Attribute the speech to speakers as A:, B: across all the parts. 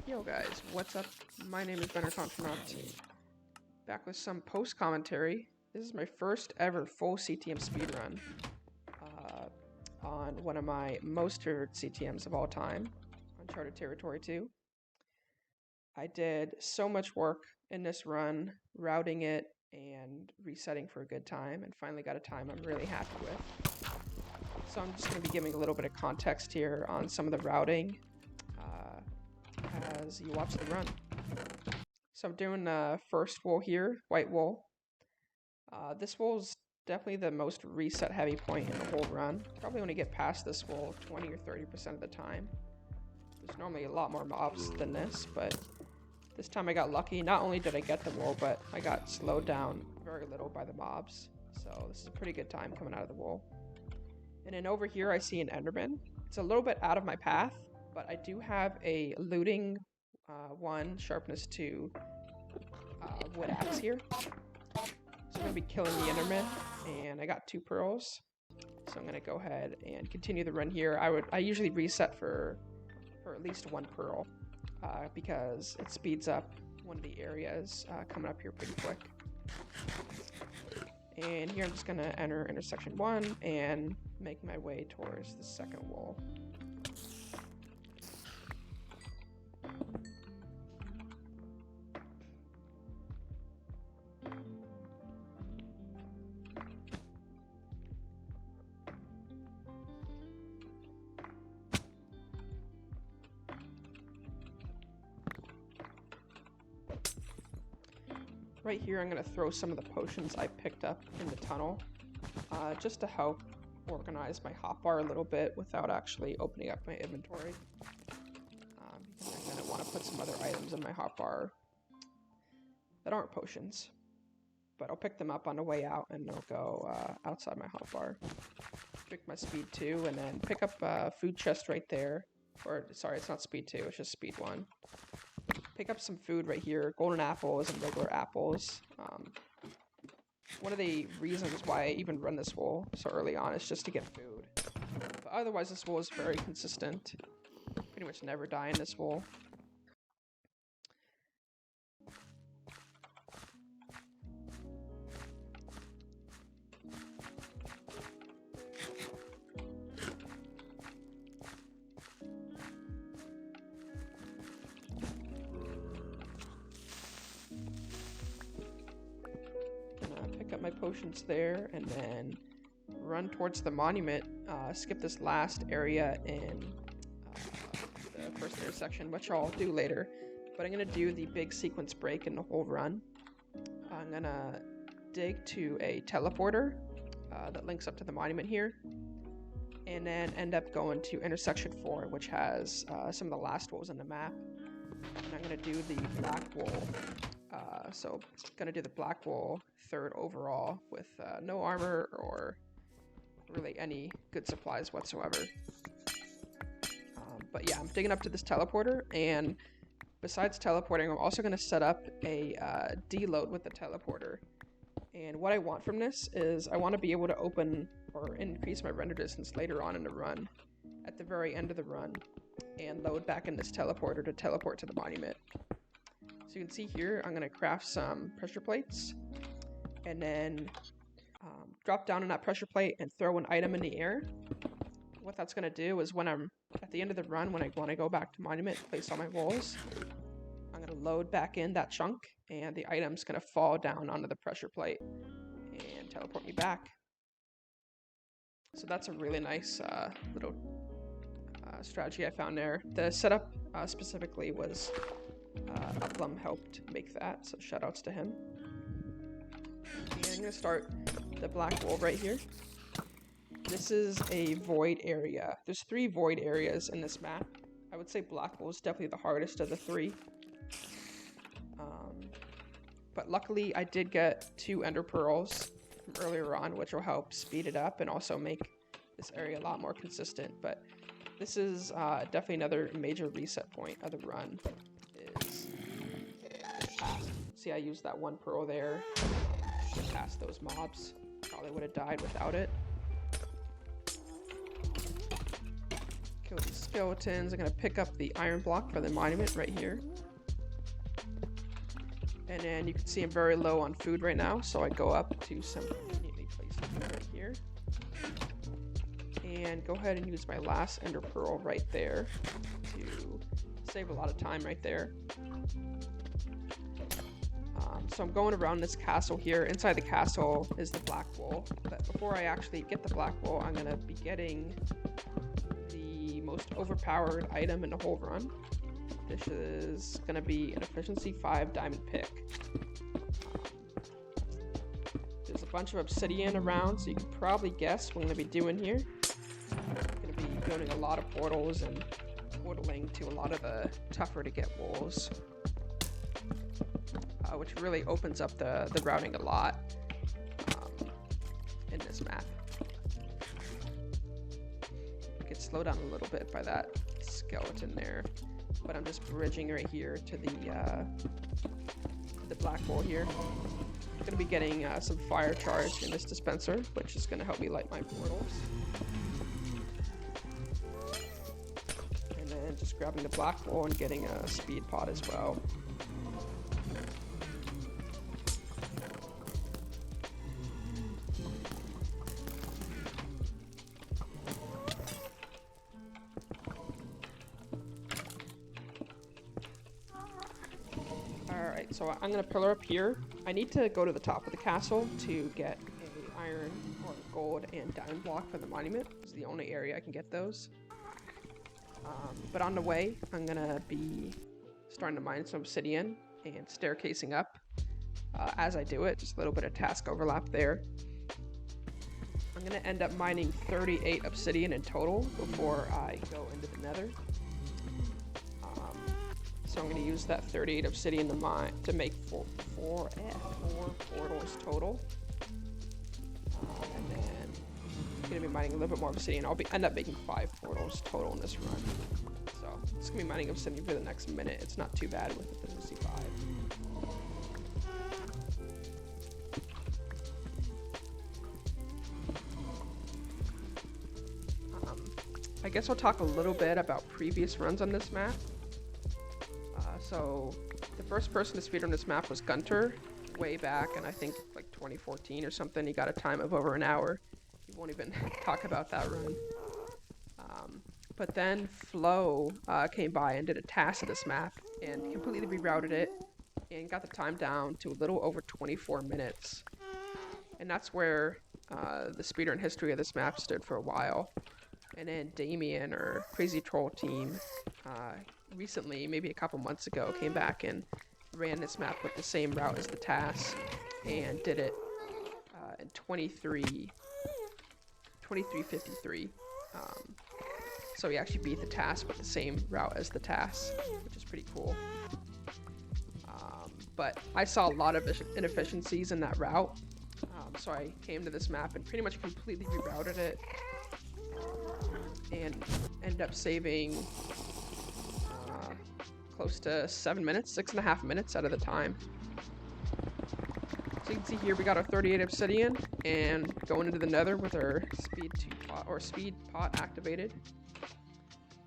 A: Yo guys, what's up? My name is BennerContronaut, back with some post-commentary. This is my first ever full CTM speedrun on one of my most favorite CTMs of all time, Uncharted Territory II. I did so much work in this run, routing it and resetting for a good time, and finally got a time I'm really happy with. So I'm just going to be giving a little bit of context here on some of the routing as you watch the run. So I'm doing the first wool here, white wool. This wool is definitely the most reset heavy point in the whole run. Probably only get past this wool 20 or 30% of the time. There's normally a lot more mobs than this, but this time I got lucky. Not only did I get the wool, but I got slowed down very little by the mobs. So this is a pretty good time coming out of the wool. And then over here I see an Enderman. It's a little bit out of my path, but I do have a looting 1, sharpness 2 wood axe here. So I'm going to be killing the Enderman, and I got 2 pearls. So I'm going to go ahead and continue the run here. I usually reset for at least 1 pearl because it speeds up one of the areas coming up here pretty quick. And here I'm just going to enter intersection 1 and make my way towards the second wall. Right here, I'm going to throw some of the potions I picked up in the tunnel, just to help organize my hotbar a little bit without actually opening up my inventory. Because I'm going to want to put some other items in my hotbar that aren't potions, but I'll pick them up on the way out and they'll go outside my hotbar. Pick my speed 2 and then pick up a food chest right there. Or, sorry, it's not speed 2, it's just speed 1. Pick up some food right here, golden apples and regular apples. One of the reasons why I even run this wool so early on is just to get food. But otherwise this wool is very consistent. Pretty much never die in this wool. Up my potions there and then run towards the monument, skip this last area in the first intersection, which I'll do later, but I'm gonna do the big sequence break in the whole run. I'm gonna dig to a teleporter that links up to the monument here, and then end up going to intersection 4, which has some of the last wools in the map, and I'm gonna do the black wool. So gonna do the black wool 3rd overall with no armor or really any good supplies whatsoever. But yeah, I'm digging up to this teleporter, and besides teleporting, I'm also gonna set up a deload with the teleporter. And what I want from this is I want to be able to open or increase my render distance later on in the run, at the very end of the run, and load back in this teleporter to teleport to the monument. So you can see here, I'm going to craft some pressure plates, and then drop down on that pressure plate and throw an item in the air. What that's going to do is when I'm at the end of the run, when I want to go back to monument, place all my walls, I'm going to load back in that chunk, and the item's going to fall down onto the pressure plate and teleport me back. So that's a really nice little strategy I found there. The setup specifically was Uplum helped make that, so shoutouts to him. And I'm going to start the black wool right here. This is a void area. There's 3 void areas in this map. I would say black wool is definitely the hardest of the 3. But luckily I did get 2 ender pearls from earlier on, which will help speed it up and also make this area a lot more consistent. But this is definitely another major reset point of the run. See, I used that 1 pearl there to get past those mobs. Probably would have died without it. Kill these skeletons. I'm gonna pick up the iron block for the monument right here. And then you can see I'm very low on food right now, so I go up to some conveniently placed food right here. And go ahead and use my last ender pearl right there to save a lot of time right there. So I'm going around this castle here. Inside the castle is the black wool. But before I actually get the black wool, I'm gonna be getting the most overpowered item in the whole run. This is gonna be an efficiency 5 diamond pick. There's a bunch of obsidian around, so you can probably guess what I'm gonna be doing here. I'm gonna be building a lot of portals and portaling to a lot of the tougher to get walls, which really opens up the routing a lot in this map. Get slowed down a little bit by that skeleton there, but I'm just bridging right here to the black hole here. I'm gonna be getting some fire charge in this dispenser, which is gonna help me light my portals. And then just grabbing the black hole and getting a speed pot as well. Alright, so I'm gonna pillar up here. I need to go to the top of the castle to get a iron or gold and diamond block for the monument. This is the only area I can get those. But on the way, I'm gonna be starting to mine some obsidian and staircasing up. As I do it, just a little bit of task overlap there. I'm gonna end up mining 38 obsidian in total before I go into the nether. So I'm going to use that 38 obsidian to make four portals total. And then I'm going to be mining a little bit more obsidian. I'll end up making 5 portals total in this run. So it's going to be mining obsidian for the next minute. It's not too bad with efficiency 5. I guess I'll talk a little bit about previous runs on this map. So the first person to speedrun this map was Gunter, way back in I think like 2014 or something. He got a time of over an hour. He won't even talk about that run. But then Flo came by and did a task of this map and completely rerouted it and got the time down to a little over 24 minutes. And that's where the speedrun history of this map stood for a while. And then Damian, or Crazy Troll Team, recently, maybe a couple months ago, came back and ran this map with the same route as the task and did it in 23:53. So he actually beat the task with the same route as the task, which is pretty cool. But I saw a lot of inefficiencies in that route, so I came to this map and pretty much completely rerouted it and ended up saving close to 7 minutes, 6.5 minutes out of the time. So you can see here we got our 38 obsidian and going into the nether with our speed pot activated.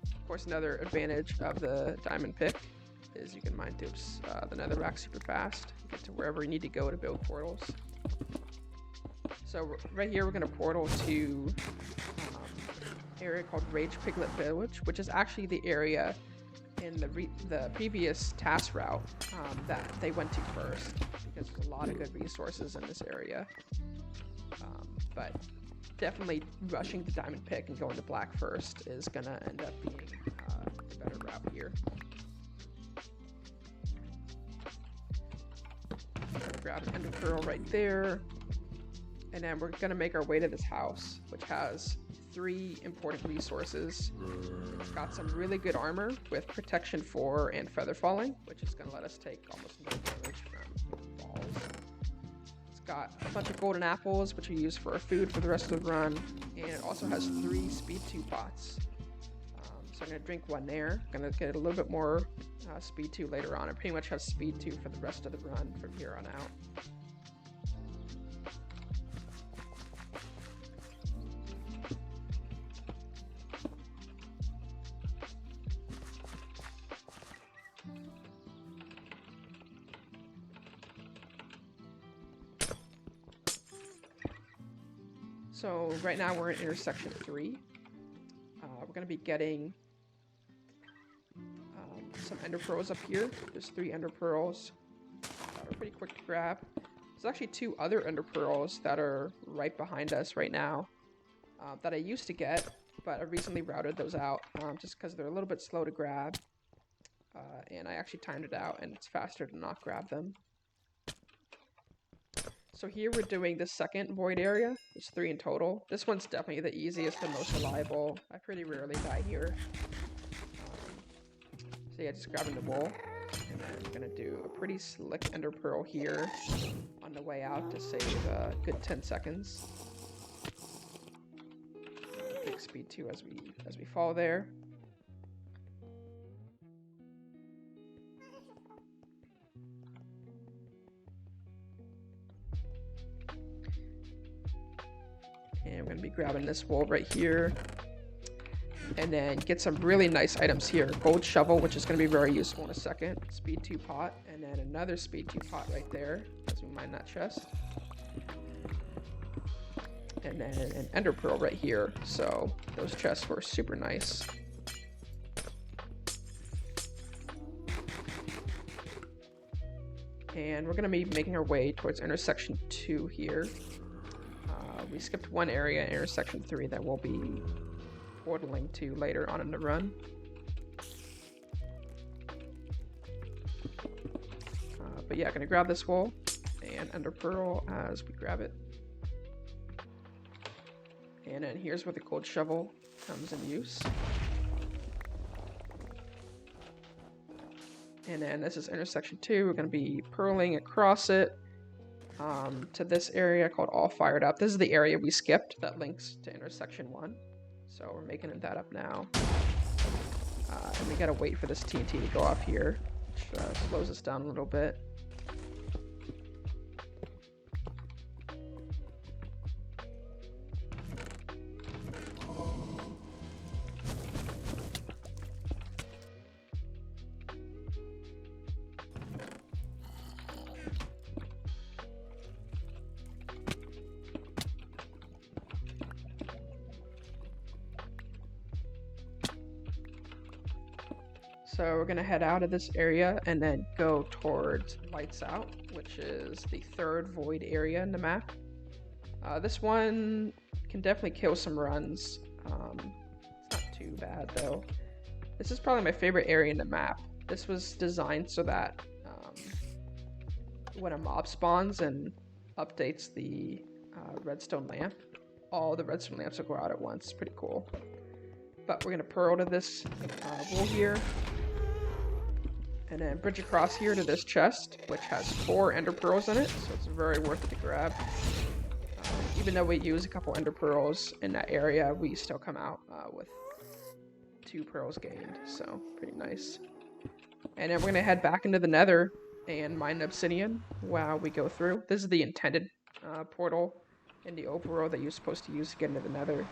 A: Of course, another advantage of the diamond pick is you can mine through the netherrack super fast, get to wherever you need to go to build portals. So right here we're going to portal to an area called Rage Piglet Village, which is actually the area in the previous task route that they went to first, because there's a lot of good resources in this area. But definitely rushing the diamond pick and going to black first is gonna end up being the better route here. Grab an ender pearl right there, and then we're gonna make our way to this house, which has 3 important resources. It's got some really good armor with protection 4 and feather falling, which is going to let us take almost no damage from balls. It's got a bunch of golden apples, which are used for our food for the rest of the run, and it also has 3 speed 2 pots. So I'm going to drink 1 there. I'm going to get a little bit more speed 2 later on. I pretty much have speed 2 for the rest of the run from here on out. So right now we're in intersection 3. We're going to be getting some ender pearls up here. There's 3 ender pearls that are pretty quick to grab. There's actually 2 other ender pearls that are right behind us right now that I used to get, but I recently routed those out just because they're a little bit slow to grab. And I actually timed it out, and it's faster to not grab them. So here we're doing the second void area. There's 3 in total. This one's definitely the easiest and most reliable. I pretty rarely die here. So yeah, just grabbing the wool. And then I'm going to do a pretty slick ender pearl here on the way out to save a good 10 seconds. Big speed 2 as we fall there. And we're going to be grabbing this wool right here. And then get some really nice items here. Gold shovel, which is going to be very useful in a second. Speed 2 pot. And then another speed 2 pot right there as we mine that chest. And then an ender pearl right here. So those chests were super nice. And we're going to be making our way towards intersection 2 here. We skipped one area in intersection 3 that we'll be portaling to later on in the run. But yeah, gonna grab this wool and ender pearl as we grab it. And then here's where the gold shovel comes in use. And then this is intersection 2. We're gonna be purling across it to this area called All Fired Up. This is the area we skipped that links to intersection 1. So we're making that up now. And we gotta wait for this TNT to go off here, which slows us down a little bit. So we're gonna head out of this area and then go towards Lights Out, which is the 3rd void area in the map. This one can definitely kill some runs. It's not too bad though. This is probably my favorite area in the map. This was designed so that when a mob spawns and updates the redstone lamp, all the redstone lamps will go out at once. Pretty cool. But we're gonna pearl to this wool here. And then bridge across here to this chest, which has 4 ender pearls in it, so it's very worth it to grab. Even though we use a couple ender pearls in that area, we still come out with 2 pearls gained, so pretty nice. And then we're going to head back into the nether and mine obsidian while we go through. This is the intended portal in the overworld that you're supposed to use to get into the nether.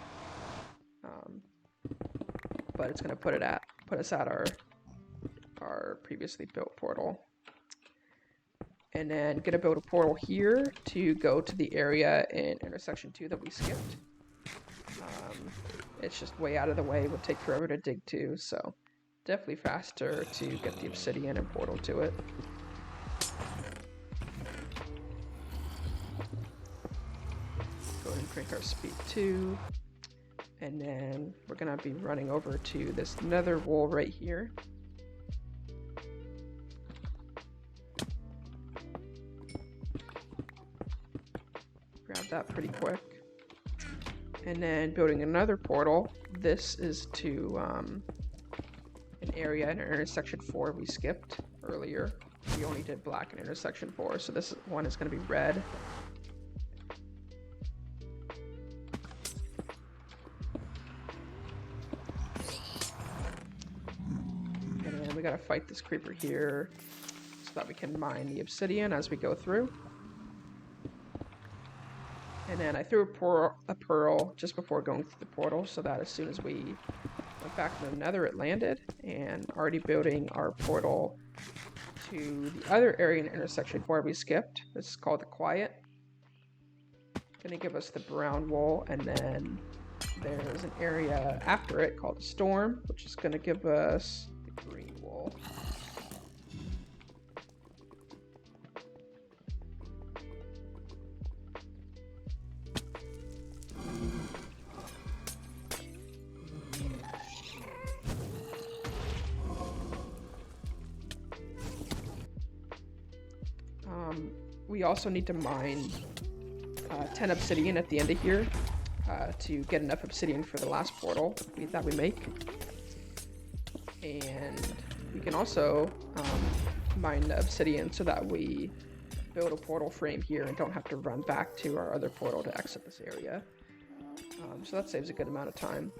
A: But it's going to put us at our previously built portal. And then gonna build a portal here to go to the area in intersection 2 that we skipped. It's just way out of the way, would take forever to dig to, so definitely faster to get the obsidian and portal to it. Go ahead and crank our speed 2. And then we're gonna be running over to this nether wool right here. Grab that pretty quick. And then building another portal. This is to an area in intersection 4 we skipped earlier. We only did black in intersection 4, so this one is going to be red. And then we got to fight this creeper here so that we can mine the obsidian as we go through. And then I threw a pearl just before going through the portal so that as soon as we went back to the nether it landed. And already building our portal to the other area in intersection 4 we skipped. This is called the Quiet. Gonna give us the brown wool, and then there's an area after it called a storm, which is gonna give us the green wool. We also need to mine 10 obsidian at the end of here to get enough obsidian for the last portal that we make. And we can also mine the obsidian so that we build a portal frame here and don't have to run back to our other portal to exit this area. So that saves a good amount of time.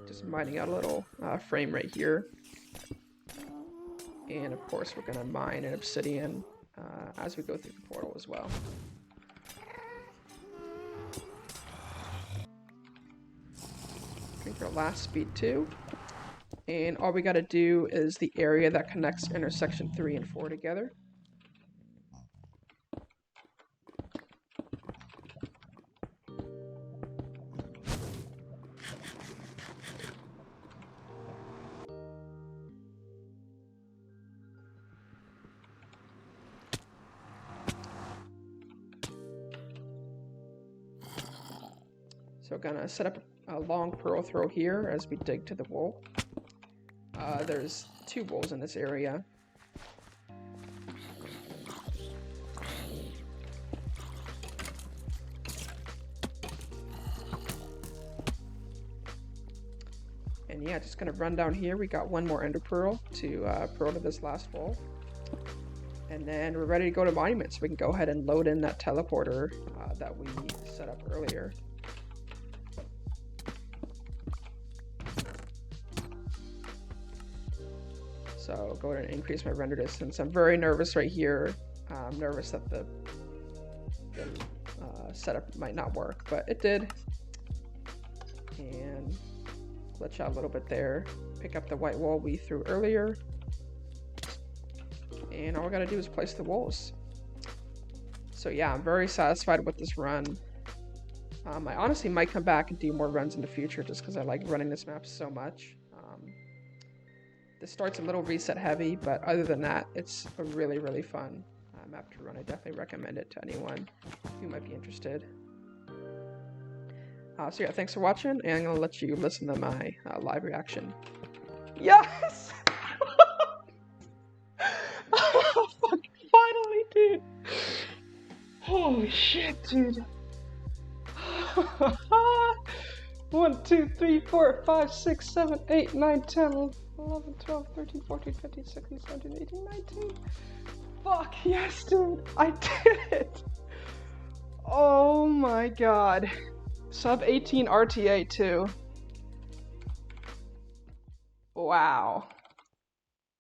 A: Just mining out a little frame right here. And of course we're going to mine an obsidian as we go through the portal as well. Drink our last speed 2. And all we got to do is the area that connects intersection 3 and 4 together. So we're gonna set up a long pearl throw here as we dig to the wool. There's 2 wools in this area. And yeah, just gonna run down here. We got 1 more ender pearl to pearl to this last wool. And then we're ready to go to Monument, so we can go ahead and load in that teleporter that we set up earlier. So go ahead and increase my render distance. I'm very nervous right here. I'm nervous that the setup might not work, but it did. And glitch out a little bit there. Pick up the white wool we threw earlier. And all we gotta do is place the wools. So yeah, I'm very satisfied with this run. I honestly might come back and do more runs in the future just because I like running this map so much. This starts a little reset heavy, but other than that, it's a really, really fun map to run. I definitely recommend it to anyone who might be interested. So yeah, thanks for watching, and I'm going to let you listen to my live reaction. Yes! Finally, dude! Holy shit, dude! 1, 2, 3, 4, 5, 6, 7, 8, 9, 10, 11, 12, 13, 14, 15, 16, 17, 18, 19. Fuck, yes, dude. I did it. Oh my god. Sub 18 RTA too. Wow.